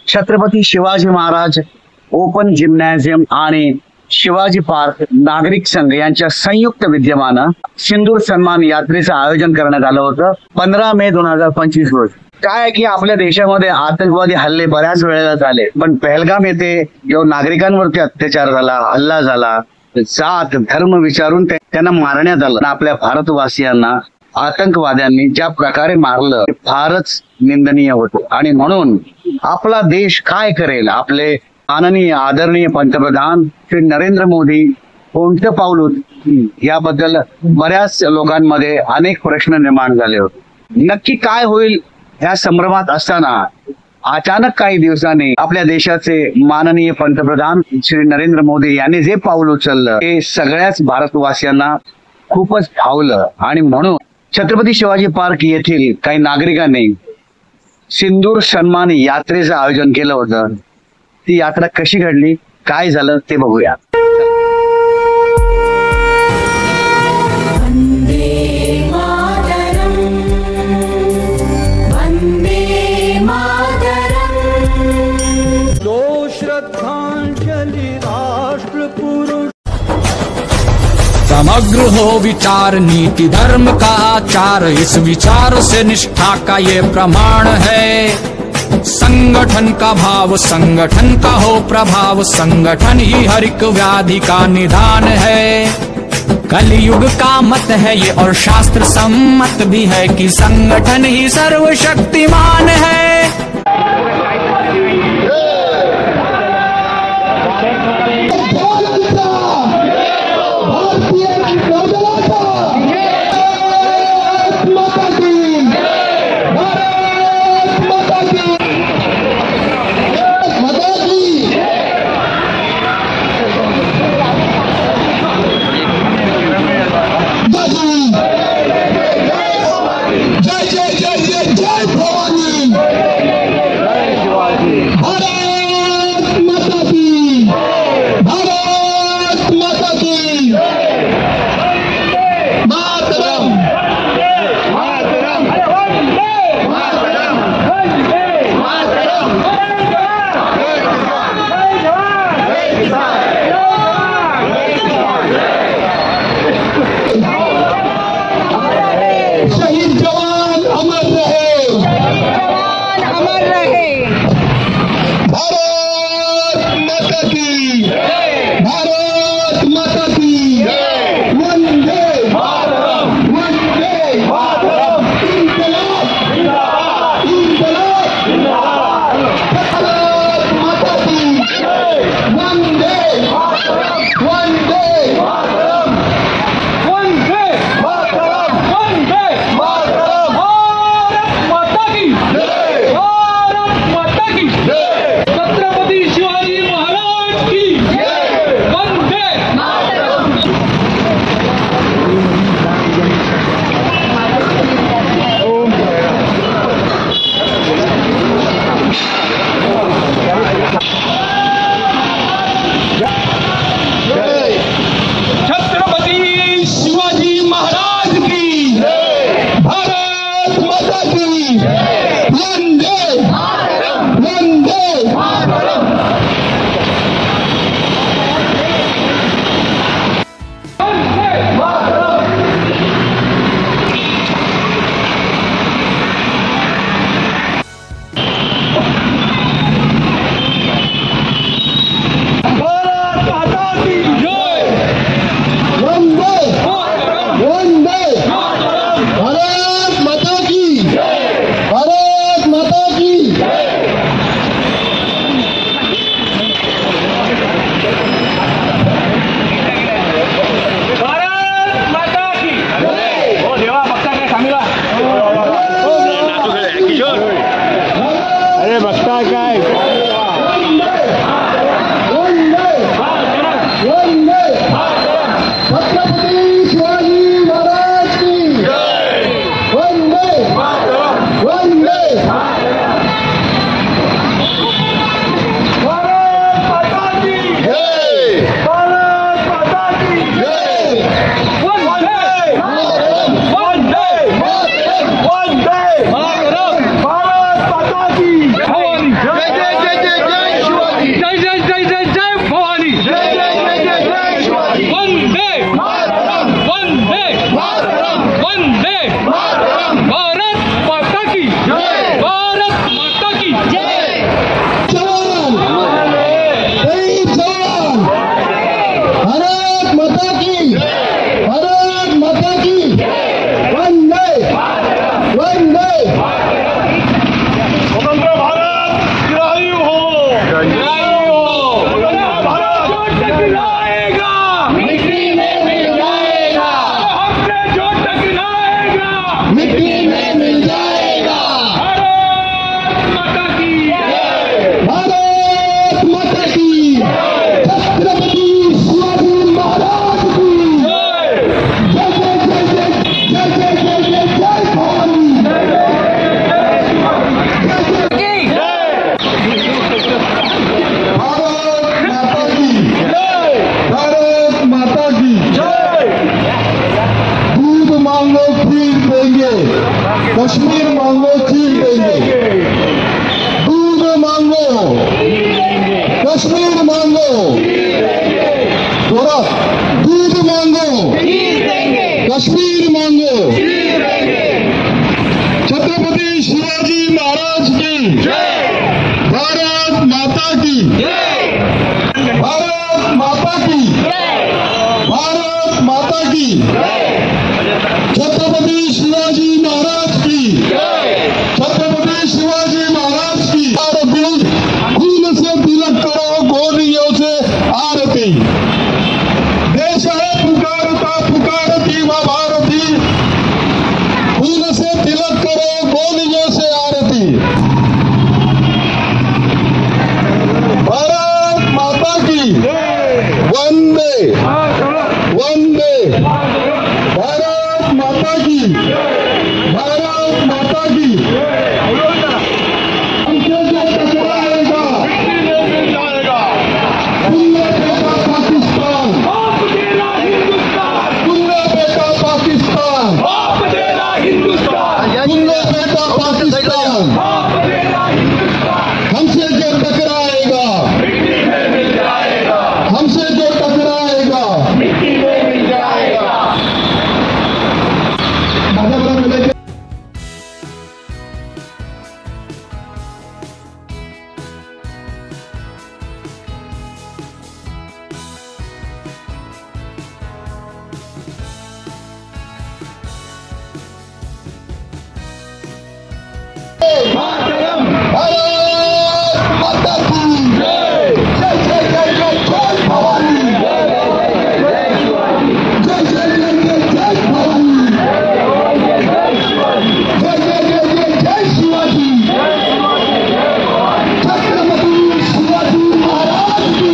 Chhatrapati Shivaji Maharaj open जिम्नॅझियम आणि Shivaji park नागरिक संघ यांच्या संयुक्त विद्यमानं सिंदूर सन्मान यात्रेचं आयोजन करण्यात आलं होतं 15 मे 2025 रोजी. काय की आपल्या देशामध्ये आतंकवादी हल्ले बऱ्याच वेळेला झाले, पण पहलगाम येथे जेव्हा नागरिकांवरती अत्याचार झाला, हल्ला झाला, जात धर्म विचारून त्यांना मारण्यात आलं. आपल्या भारतवासियांना आतंकवाद्यांनी ज्या प्रकारे मारलं ते फारच निंदनीय होतं. आणि म्हणून आपला देश काय करेल, आपले माननीय आदरणीय पंतप्रधान श्री नरेंद्र मोदी कोणतं पाऊल उचलतील याबद्दल बऱ्याच लोकांमध्ये अनेक प्रश्न निर्माण झाले होते. नक्की काय होईल ह्या संभ्रमात असताना अचानक काही दिवसांनी आपल्या देशाचे माननीय पंतप्रधान श्री नरेंद्र मोदी यांनी जे पाऊल उचललं ते सगळ्याच भारतवासियांना खूपच भावलं. आणि म्हणून छत्रपती शिवाजी पार्क येथील काही नागरिकांनी सिंदूर सन्मान यात्रेचं आयोजन केलं होतं. ती यात्रा कशी घडली, काय झालं ते बघूया. समग्र हो विचार, नीति धर्म का आचार, इस विचार से निष्ठा का ये प्रमाण है. संगठन का भाव, संगठन का हो प्रभाव, संगठन ही हर एक व्याधि का निदान है. कलयुग का मत है ये और शास्त्र सम्मत भी है कि संगठन ही सर्वशक्तिमान है. भारत माता की थोड़ा दूध मांगो कश्मीर मांगो। छत्रपति शिवाजी महाराज की भारत माता की भारत माता की भारत माता की छत्रपति शिवाजी महाराज की छत्रपति शिवाजी महाराज की आरती फूल से तिलक करो गोलियों से आरती। देश है पुकारता पुकारती माँ भारती फूल से तिलक करो गोलियों से आरती। भारत माता की वंदे वंदे भारत माता की भारत माता की। हमसे जो टकराएगा तुल्ले बेटा पाकिस्तान तुल्ले बेटा पाकिस्तान तुल्ले बेटा पाकिस्तान। हमसे जो टकराएगा हमसे जो टकराएगा माझ्याबरोबर बोलायचे। भारत माता की जय जय जय जय जय भवानी जय जय जय जय भवानी जय जय जय जय शिवाजी छत्रपति शिवाजी महाराज की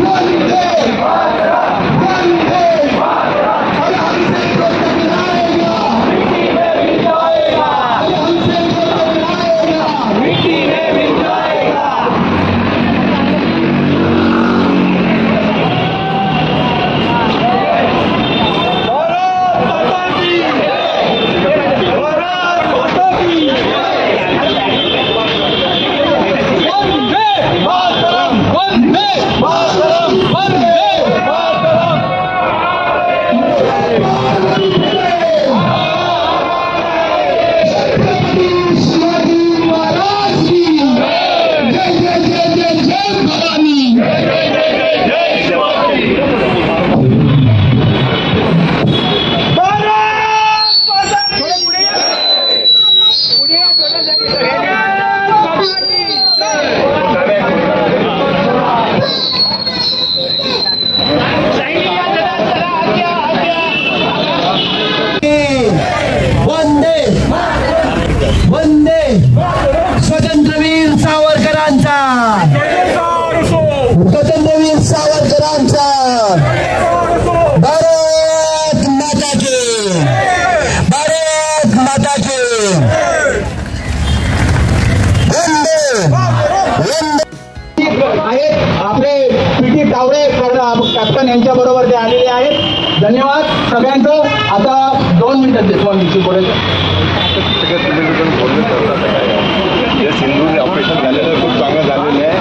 वंदे वंदे। अरे हमसे जो टकराएगा अरे हमसे जो टकराएगा मिट्टी में मिल जाएगा। छत्रपति शिवाजी महाराज की जय जय जय जय जय भवानी। वंदे वंदे स्वतंत्रवीर सावरकरांचा स्वतंत्रवीर सावरकरांचा भारत माता की भारत माता की वंदे वंदे। आहेत आपले पीटी तावडे कॅप्टन यांच्या बरोबर ते आलेले आहेत। धन्यवाद सगळ्यांचं। आता 2 मिनिटं देतो आम्ही बोलायचं। सिंधू ऑपरेशन झालेलं खूप चांगलं झालेलं आहे।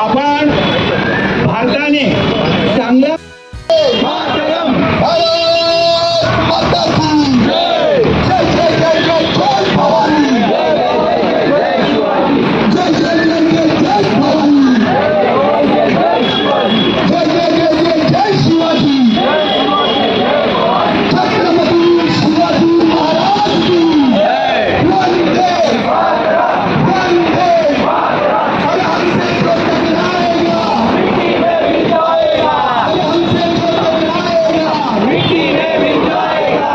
आपण भारताने चांगल्या भारत माता की जय जय जय जय जय जय भवानी जय जय जय जय जय भवानी जय जय जय जय जय शिवाजी छत्रपति शिवाजी महाराज की वंदे वंदे। अरे हमसे जो टकराएगा अरे हमसे जो टकराएगा मिट्टी में मिल जाएगा।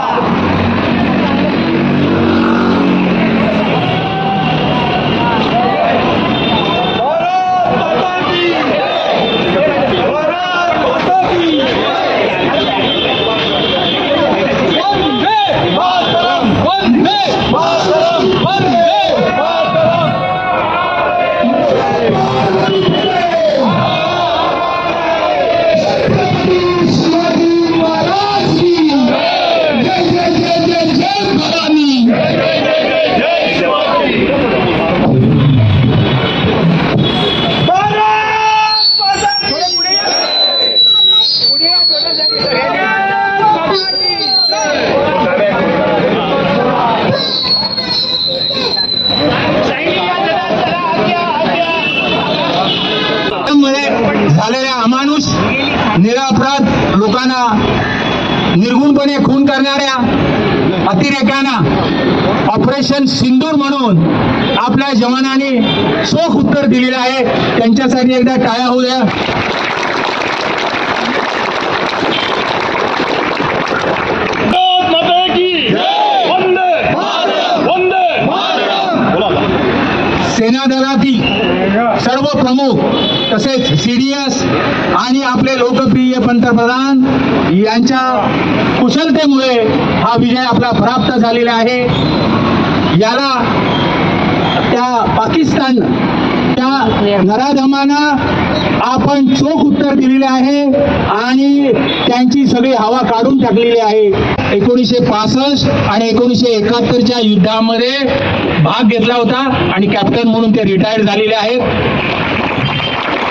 लोकांना निर्गुणपणे खून करणाऱ्या अतिरेक्यांना ऑपरेशन सिंदूर म्हणून आपल्या जवानांनी चोख उत्तर दिलेलं आहे. त्यांच्यासाठी एकदा टाळ्या होऊ द्या. सेना दलातील सर्व प्रमुख तसेच सीडीएस आणि आपले लोकप्रिय पंतप्रधान यांच्या कुशलतेमुळे हा विजय आपला प्राप्त झालेला आहे. याला त्या पाकिस्तान त्या नराधमांना आपण चोख उत्तर दिलेले आहे आणि त्यांची सगळी हवा काढून टाकलेली आहे. 1965 आणि 1971च्या युद्धामध्ये भाग घेतला होता आणि कॅप्टन म्हणून ते रिटायर्ड झालेले आहेत.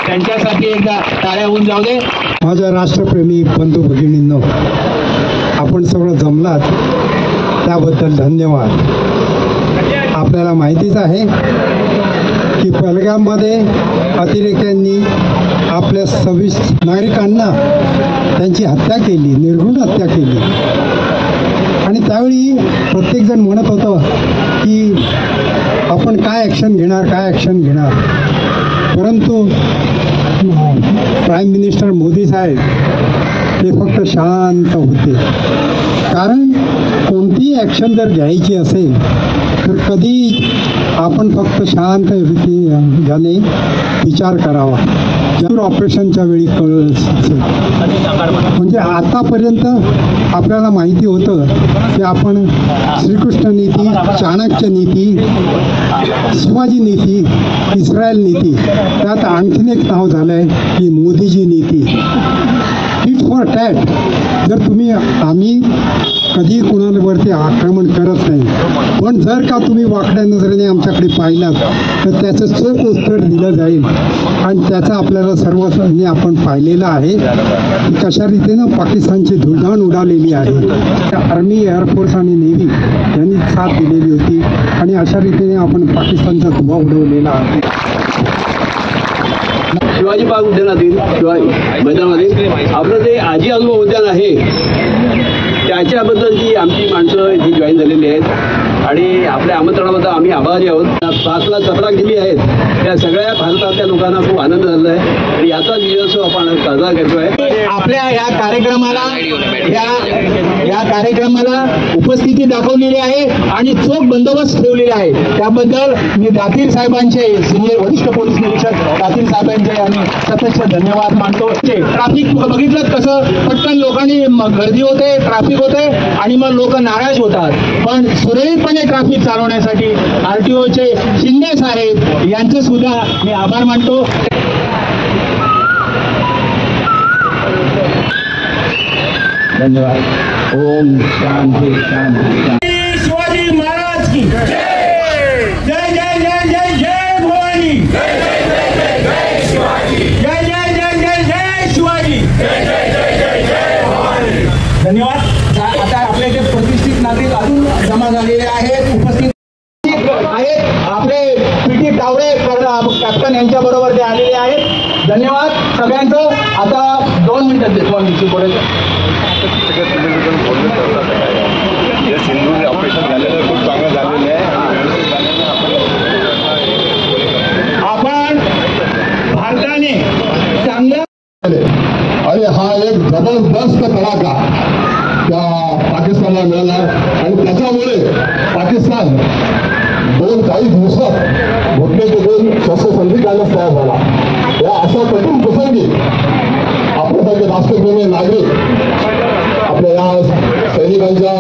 त्यांच्यासाठी एकदा टाळ्या होऊन जाऊ दे. माझ्या राष्ट्रप्रेमी बंधू भगिनींनो, आपण सगळं जमलात त्याबद्दल धन्यवाद. आपल्याला माहितीच आहे की पहलगाममध्ये अतिरेक्यांनी आपल्या 26 नागरिकांना त्यांची हत्या केली, निर्घृण हत्या केली. आणि त्यावेळी प्रत्येकजण म्हणत होतं की आपण काय ॲक्शन घेणार. परंतु प्राईम मिनिस्टर मोदी साहेब ते फक्त शांत होते. कारण कोणतीही ॲक्शन जर घ्यायची असेल तर कधी आपण फक्त शांत रीतीने विचार करावा. जर ऑपरेशनच्या वेळी कळलं असेल म्हणजे आतापर्यंत आपल्याला माहिती होतं की आपण श्रीकृष्ण नीती, चाणक्य नीती, शिवाजी नीती, इस्रायल नीती, त्यात आणखीन एक नाव झालं आहे की मोदीजी नीती. Tit for tat. जर आम्ही कधी कुणावरती आक्रमण करत नाही, पण जर का तुम्ही वाकड्या नजरेने आमच्याकडे पाहिलात तर त्याचं चोख उत्तर दिलं जाईल. आणि त्याचं आपल्याला सर्वांनी आपण पाहिलेलं आहे की कशा रीतीनं पाकिस्तानची धुळधाण उडालेली आहे. आर्मी, एअरफोर्स आणि नेव्ही यांनी साथ दिलेली होती आणि अशा रीतीने आपण पाकिस्तानचा धुवा उडवलेला आहे. शिवाजी पार्क उद्यानातील मैदानामध्ये आपलं जे आजी आजोबा उद्यान आहे त्याच्याबद्दलची आमची माणसं इथे जॉईन झालेली आहेत आणि आपल्या आमंत्रणाबद्दल आम्ही आभारी आहोत. 5 लाख 17 गेली आहेत. त्या सगळ्या भारतातल्या लोकांना खूप आनंद झाला आहे आणि याचाच विजयोत्सव आपण साजरा करतोय. आपल्या या कार्यक्रमाला उपस्थिती दाखवलेली आहे आणि चोख बंदोबस्त ठेवलेला आहे. त्याबद्दल मी दातीर साहेबांचे, सिनियर वरिष्ठ पोलीस निरीक्षक दातीर साहेबांचे आणि सतत धन्यवाद मानतो. ट्रॅफिक बघितलं कसं पटकन लोकांनी गर्दी होते, ट्रॅफिक होते आणि मग लोक नाराज होतात. पण सुरळीतपणे ट्रॅफिक चालवण्यासाठी RTOचे शिंदे साहेब यांचे सुद्धा मी आभार मानतो. धन्यवाद. ओम शांती शांती. शिवाजी महाराज की जय. जय जय जय जय जय भवानी. जय जय जय जय जय शिवाजी. जय जय जय जय जय शिवाजी. जय जय जय जय जय भवानी. धन्यवाद. आता आपले जे प्रतिष्ठित नागरिक अजून जमा झालेले आहेत, उपस्थित आहेत. आपले PT तावडे कॅप्टन यांच्या बरोबर ते आलेले आहेत. धन्यवाद सगळ्यांचं. आता 2 मिनिटात देतो सिंधूर ऑपरेशन झालेलं खूप चांगलं झालेलं आहे. आपण भारताने चांगल्या आणि हा एक जबरदस्त तडाखा त्या पाकिस्तानला मिळाला आणि त्याच्यामुळे पाकिस्तान 2-4 दिवसात घुटण्याचे 2 शस्त्रसंधी काढण्यास तयार झाला. या अशा कठीण प्रसंगी आपल्यासारखे राष्ट्रप्रेमी नागरिक आपल्या या सैनिकांच्या